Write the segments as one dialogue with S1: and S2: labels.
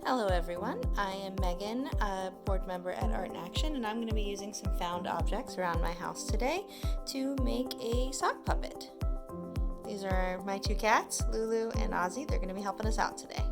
S1: Hello everyone, I am Megan, a board member at Art in Action, and I'm going to be using some found objects around my house today to make a sock puppet. These are my two cats, Lulu and Ozzy. They're going to be helping us out today.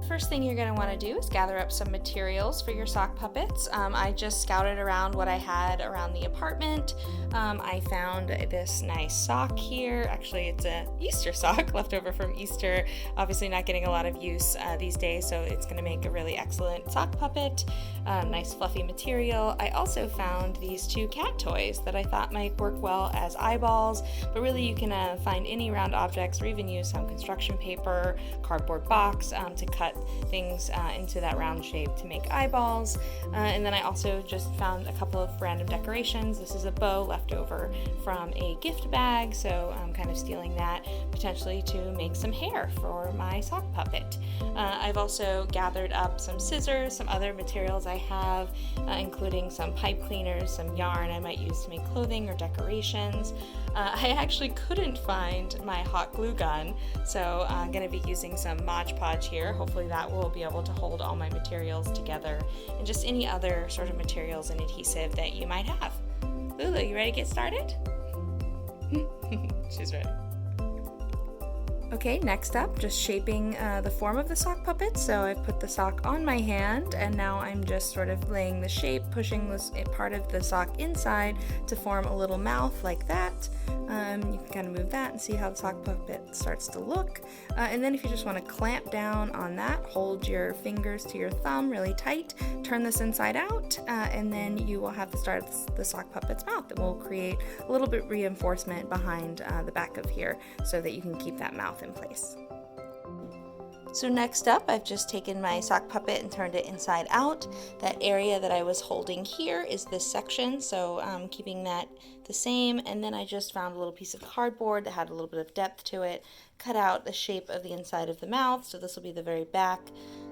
S1: First thing you're going to want to do is gather up some materials for your sock puppets. I just scouted around what I had around the apartment. I found this nice sock here. Actually, it's an Easter sock left over from Easter. Obviously not getting a lot of use these days, so it's going to make a really excellent sock puppet. Nice fluffy material. I also found these two cat toys that I thought might work well as eyeballs, but really you can find any round objects or even use some construction paper, cardboard box to cut things into that round shape to make eyeballs. And then I also just found a couple of random decorations. This is a bow left over from a gift bag, so I'm kind of stealing that potentially to make some hair for my sock puppet. I've also gathered up some scissors, some other materials I have, including some pipe cleaners, some yarn I might use to make clothing or decorations. I actually couldn't find my hot glue gun, so I'm going to be using some Mod Podge here. Hopefully that will be able to hold all my materials together, and just any other sort of materials and adhesive that you might have. Lulu, you ready to get started? She's ready. Okay, next up, just shaping the form of the sock puppet. So I've put the sock on my hand, and now I'm just sort of laying the shape, pushing this part of the sock inside to form a little mouth like that. You can kind of move that and see how the sock puppet starts to look. And then if you just want to clamp down on that, hold your fingers to your thumb really tight, turn this inside out, and then you will have the start of the sock puppet's mouth. It will create a little bit reinforcement behind the back of here so that you can keep that mouth in place. So next up, I've just taken my sock puppet and turned it inside out. That area that I was holding here is this section, so I'm keeping that the same. And then I just found a little piece of cardboard that had a little bit of depth to it, cut out the shape of the inside of the mouth, so this will be the very back.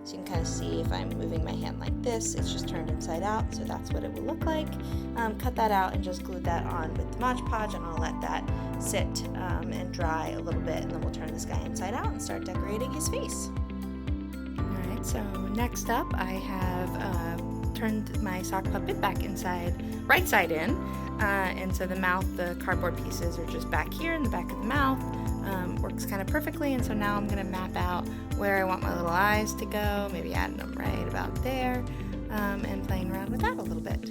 S1: So you can kind of see if I'm moving my hand like this, it's just turned inside out, so that's what it will look like. Cut that out and just glued that on with the Mod Podge, and I'll let that sit and dry a little bit, and then we'll turn this guy inside out and start decorating his face. Alright, so next up I have turned my sock puppet back inside, right side in, and so the mouth, the cardboard pieces are just back here in the back of the mouth. Works kind of perfectly, and so now I'm going to map out where I want my little eyes to go, maybe adding them right about there, and playing around with that a little bit.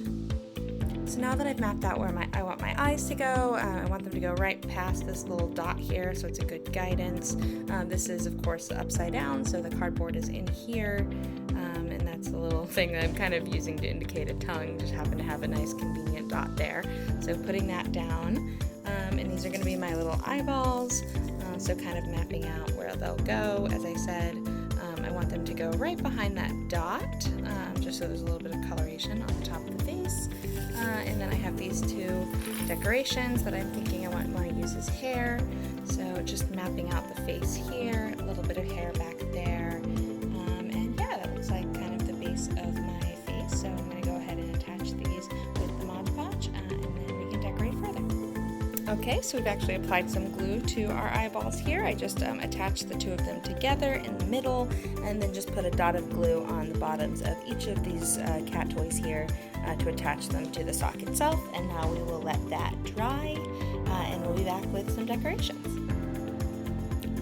S1: So now that I've mapped out where I want my eyes to go, I want them to go right past this little dot here, so it's a good guidance. This is of course upside down, so the cardboard is in here, and that's the little thing that I'm kind of using to indicate a tongue, just happen to have a nice convenient dot there. So putting that down, and these are going to be my little eyeballs, so kind of mapping out where they'll go. As I said, I want them to go right behind that dot, just so there's a little bit of coloration on the top of the face. And then I have these two decorations that I'm thinking I want to use as hair. So just mapping out the face here, a little bit of hair back there. And yeah, that looks like kind of the base of my face. So I'm going to go ahead and attach these with the Mod Podge, and then we can decorate further. Okay, so we've actually applied some glue to our eyeballs here. I just attached the two of them together in the middle, and then just put a dot of glue on the bottoms of each of these cat toys here to attach them to the sock itself. And now we will let that dry, and we'll be back with some decorations.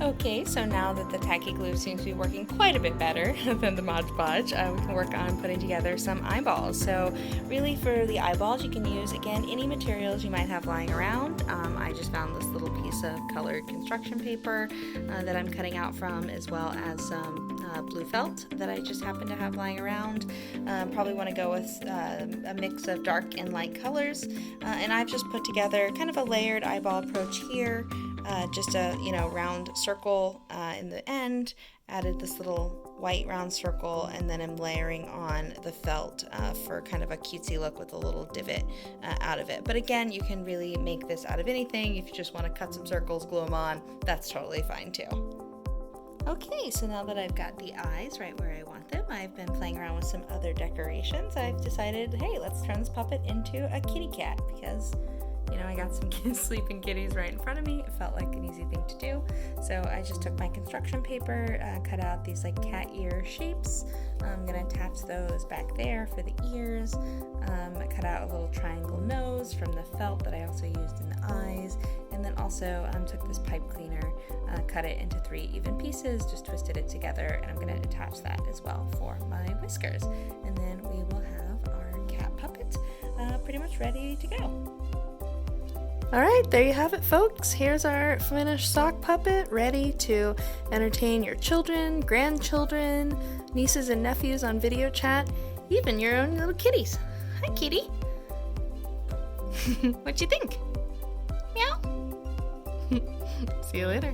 S1: Okay, so now that the tacky glue seems to be working quite a bit better than the Mod Podge, we can work on putting together some eyeballs. So really for the eyeballs, you can use, again, any materials you might have lying around. I just found this little piece of colored construction paper that I'm cutting out from, as well as some blue felt that I just happen to have lying around. Probably want to go with a mix of dark and light colors. And I've just put together kind of a layered eyeball approach here. Just a round circle in the end, added this little white round circle, and then I'm layering on the felt for kind of a cutesy look with a little divot out of it. But again, you can really make this out of anything. If you just want to cut some circles, glue them on, that's totally fine too. Okay, so now that I've got the eyes right where I want them, I've been playing around with some other decorations. I've decided, hey, let's turn this puppet into a kitty cat, because you know, I got some sleeping kitties right in front of me. It felt like an easy thing to do. So I just took my construction paper, cut out these like cat ear shapes. I'm gonna attach those back there for the ears. I cut out a little triangle nose from the felt that I also used in the eyes. And then also took this pipe cleaner, cut it into 3 even pieces, just twisted it together, and I'm gonna attach that as well for my whiskers. And then we will have our cat puppet pretty much ready to go. Alright, there you have it, folks. Here's our finished sock puppet, ready to entertain your children, grandchildren, nieces and nephews on video chat, even your own little kitties. Hi, kitty. What you think? Meow. See you later.